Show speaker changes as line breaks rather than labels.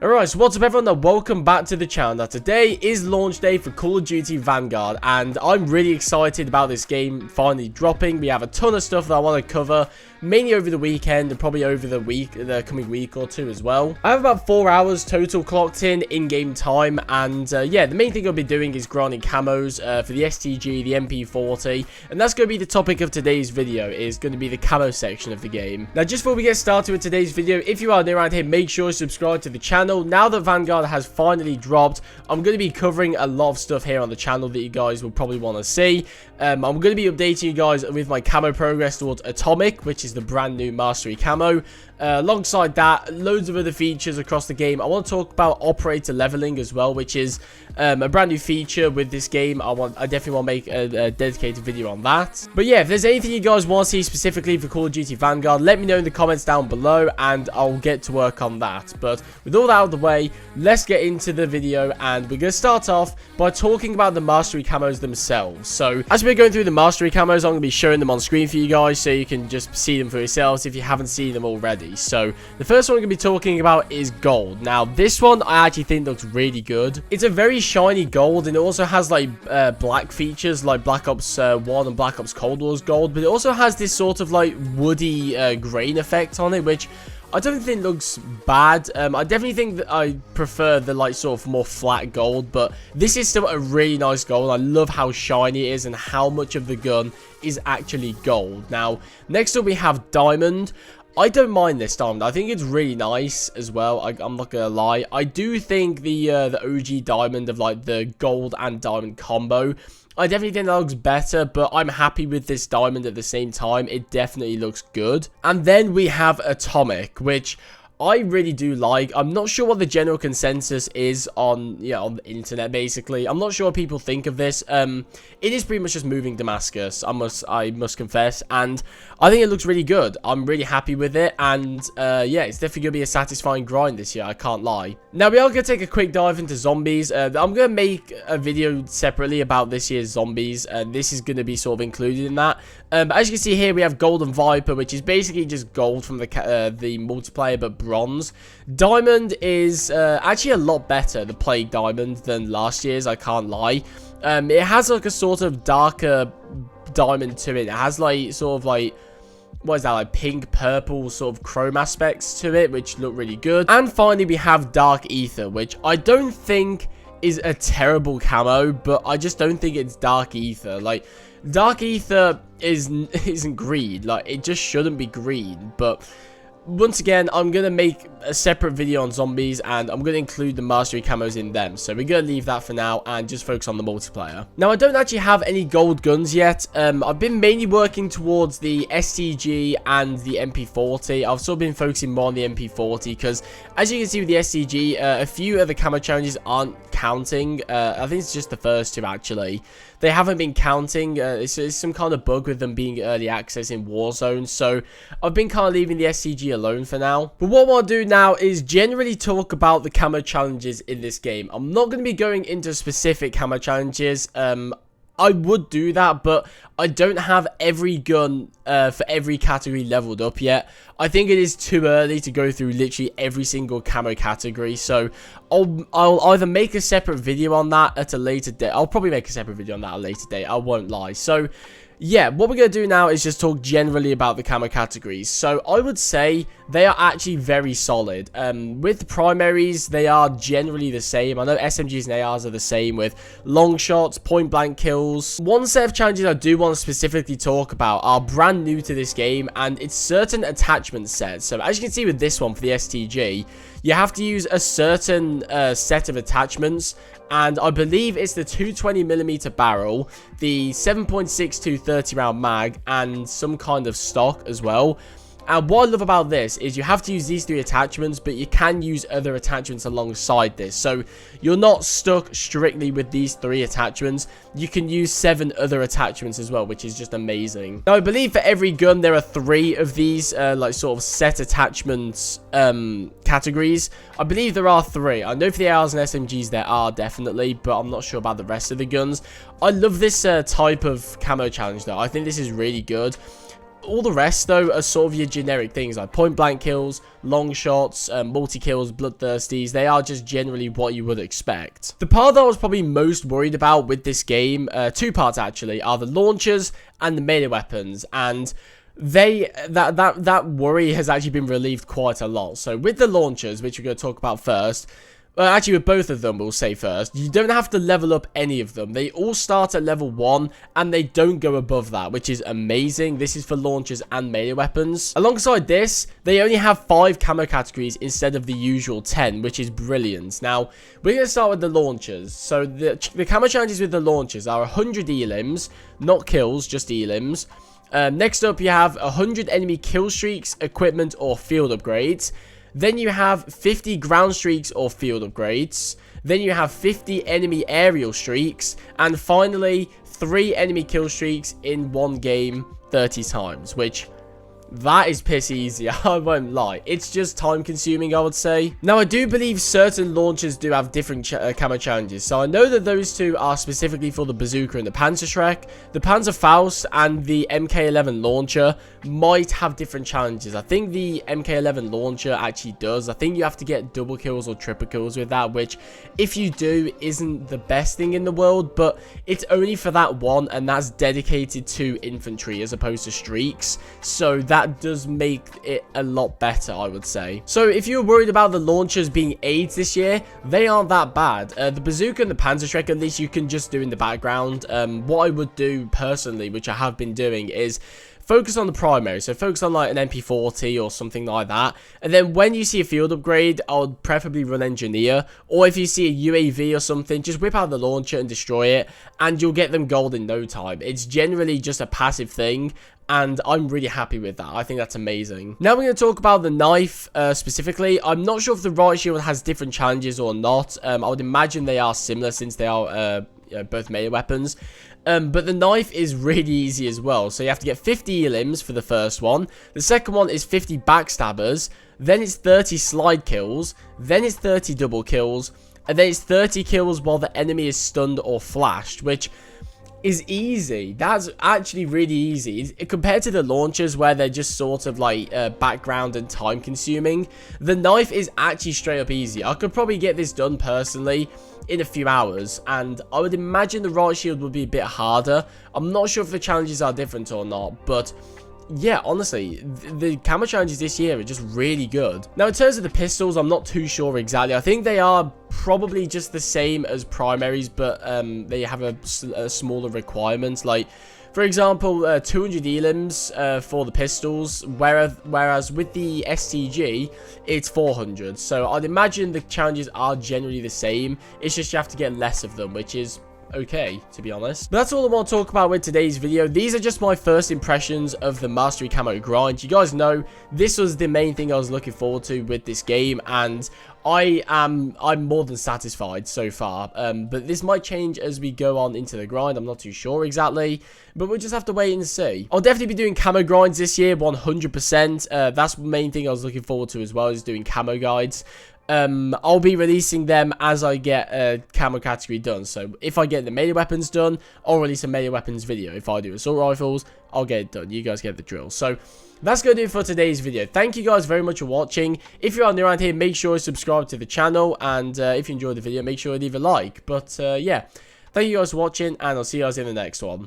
Alright, so what's up everyone and welcome back to the channel. Now today is launch day for Call of Duty Vanguard and I'm really excited about this game finally dropping. We have a ton of stuff that I want to cover, mainly over the weekend and probably over the coming week or two as well. I have about 4 hours total clocked in-game time, and yeah, the main thing I'll be doing is grinding camos for the STG, the MP40, and that's going to be the topic of today's video, is going to be the camo section of the game. Now just before we get started with today's video, if you are new around here, make sure you subscribe to the channel. Now that Vanguard has finally dropped, I'm going to be covering a lot of stuff here on the channel that you guys will probably want to see. I'm going to be updating you guys with my camo progress towards Atomic, which is the brand new mastery camo. Alongside that, loads of other features across the game. I want to talk about operator leveling as well, which is a brand new feature with this game. I definitely want to make a dedicated video on that. But yeah, if there's anything you guys want to see specifically for Call of Duty Vanguard, let me know in the comments down below and I'll get to work on that. But with all that out of the way, let's get into the video, and we're going to start off by talking about the mastery camos themselves. So as we're going through the mastery camos, I'm going to be showing them on screen for you guys so you can just see them for yourselves if you haven't seen them already. So the first one we're going to be talking about is gold. Now this one I actually think looks really good. It's a very shiny gold, and it also has like black features like Black Ops 1 and Black Ops Cold War's gold, but it also has this sort of like woody grain effect on it, which I don't think looks bad. I definitely think that I prefer the like sort of more flat gold, but this is still a really nice gold. I love how shiny it is and how much of the gun is actually gold. Now next up we have diamond. I don't mind this diamond. I think it's really nice as well. I'm not gonna lie. I do think the OG diamond of like the gold and diamond combo, I definitely think that looks better, but I'm happy with this diamond at the same time. It definitely looks good. And then we have atomic, which I really do like. I'm not sure what the general consensus is on the internet, basically. I'm not sure what people think of this. It is pretty much just moving Damascus, I must confess, and I think it looks really good. I'm really happy with it, and yeah, it's definitely going to be a satisfying grind this year, I can't lie. Now, we are going to take a quick dive into zombies. I'm going to make a video separately about this year's zombies, and this is going to be sort of included in that. But as you can see here, we have Golden Viper, which is basically just gold from the multiplayer, but bronze. Diamond is actually a lot better, the Plague Diamond, than last year's, I can't lie. It has like a sort of darker diamond to it. It has like sort of like, what is that, like pink purple sort of chrome aspects to it, which look really good. And finally we have Dark Aether, which I don't think is a terrible camo, but I just don't think it's Dark Aether. Like Dark Aether isn't green, like it just shouldn't be green. But once again, I'm going to make a separate video on zombies, and I'm going to include the mastery camos in them. So we're going to leave that for now and just focus on the multiplayer. Now, I don't actually have any gold guns yet. I've been mainly working towards the STG and the MP40. I've sort of been focusing more on the MP40 because, as you can see with the STG, a few of the camo challenges aren't counting. I think it's just the first two, actually. They haven't been counting. It's some kind of bug with them being early access in Warzone. So I've been kind of leaving the SCG alone for now. But what I want to do now is generally talk about the camo challenges in this game. I'm not going to be going into specific camo challenges. I would do that, but I don't have every gun for every category leveled up yet. I think it is too early to go through literally every single camo category. So I'll either make a separate video on that at a later date. I'll probably make a separate video on that at a later date. I won't lie. So yeah, what we're going to do now is just talk generally about the camo categories. So I would say they are actually very solid. With the primaries, they are generally the same. I know SMGs and ARs are the same with long shots, point blank kills. One set of challenges I do want to specifically talk about are brand new to this game, and it's certain attachment sets. So as you can see with this one for the STG, you have to use a certain set of attachments, and I believe it's the 220mm barrel, the 7.62 30-round mag, and some kind of stock as well. And what I love about this is you have to use these 3 attachments, but you can use other attachments alongside this. So you're not stuck strictly with these 3 attachments. You can use 7 other attachments as well, which is just amazing. Now, I believe for every gun, there are 3 of these, like sort of set attachments categories. I believe there are 3. I know for the ARs and SMGs there are definitely, but I'm not sure about the rest of the guns. I love this type of camo challenge though. I think this is really good. All the rest, though, are sort of your generic things like point-blank kills, long shots, multi-kills, bloodthirsties. They are just generally what you would expect. The part that I was probably most worried about with this game, two parts actually, are the launchers and the melee weapons. And that worry has actually been relieved quite a lot. So with the launchers, which we're going to talk about first, actually with both of them we'll say first, you don't have to level up any of them. They all start at level 1 and they don't go above that, which is amazing. This is for launchers and melee weapons. Alongside this, they only have 5 camo categories instead of the usual 10, which is brilliant. Now we're going to start with the launchers. So the camo challenges with the launchers are 100 elims, not kills, just elims. Next up, you have 100 enemy kill streaks, equipment, or field upgrades. Then you have 50 ground streaks or field upgrades. Then you have 50 enemy aerial streaks. And finally, 3 enemy kill streaks in one game 30 times, which... that is piss easy, I won't lie. It's just time consuming, I would say. Now, I do believe certain launchers do have different camo challenges. So I know that those two are specifically for the bazooka and the Panzerschreck. The Panzerfaust and the MK11 launcher might have different challenges. I think the MK11 launcher actually does. I think you have to get double kills or triple kills with that, which if you do isn't the best thing in the world, but it's only for that one, and that's dedicated to infantry as opposed to streaks. So that does make it a lot better, I would say. So if you're worried about the launchers being aids this year, they aren't that bad. The bazooka and the Panzerschreck, at least you can just do in the background. What I would do personally, which I have been doing, is focus on the primary. So focus on like an MP40 or something like that. And then when you see a field upgrade, I would preferably run engineer. Or if you see a UAV or something, just whip out the launcher and destroy it, and you'll get them gold in no time. It's generally just a passive thing, and I'm really happy with that. I think that's amazing. Now we're going to talk about the knife specifically. I'm not sure if the riot shield has different challenges or not. I would imagine they are similar since they are both melee weapons. But the knife is really easy as well. So you have to get 50 elims for the first one. The second one is 50 backstabbers. Then it's 30 slide kills. Then it's 30 double kills. And then it's 30 kills while the enemy is stunned or flashed, which is easy. That's actually really easy compared to the launchers where they're just sort of like background and time consuming. The knife is actually straight up easy. I could probably get this done personally in a few hours, and I would imagine the riot shield would be a bit harder. I'm not sure if the challenges are different or not, but yeah, honestly, the camo challenges this year are just really good. Now, in terms of the pistols, I'm not too sure exactly. I think they are probably just the same as primaries, but they have a smaller requirement. Like, for example, 200 elims for the pistols, whereas with the STG, it's 400. So I'd imagine the challenges are generally the same. It's just you have to get less of them, which is okay, to be honest. But that's all I want to talk about with today's video. These are just my first impressions of the Mastery Camo grind. You guys know this was the main thing I was looking forward to with this game, and I'm more than satisfied so far. But this might change as we go on into the grind. I'm not too sure exactly, but we'll just have to wait and see. I'll definitely be doing camo grinds this year, 100%. That's the main thing I was looking forward to as well, is doing camo guides. I'll be releasing them as I get a camo category done. So if I get the melee weapons done, I'll release a melee weapons video. If I do assault rifles, I'll get it done. You guys get the drill. So that's going to do it for today's video. Thank you guys very much for watching. If you are new around here, make sure to subscribe to the channel, and if you enjoyed the video, make sure to leave a like. But yeah, thank you guys for watching, and I'll see you guys in the next one.